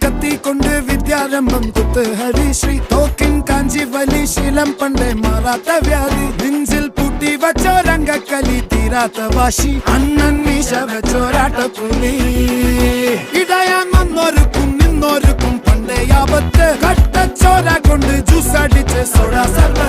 കത്തി കൊണ്ട് വിദ്യാരംഭം കുത്ത് ഹരിശ്രീ തോക്കിൻ കാഞ്ചി വലി ശീലം പണ്ടേ മാറാത്ത വ്യാധി നെഞ്ചിൽ പൂട്ടി വച്ചോരംഗക്കലി തീരാത്ത വാശി അണ്ണൻ മീശ വെച്ചോരാട്ട പുലി ഇടയാൻ വന്നോർക്കും നിന്നോർക്കും പണ്ടേ ആപത്ത് കട്ടച്ചോര കൊണ്ട് ജ്യൂസ് അടിച്ച് സോഡ സർവ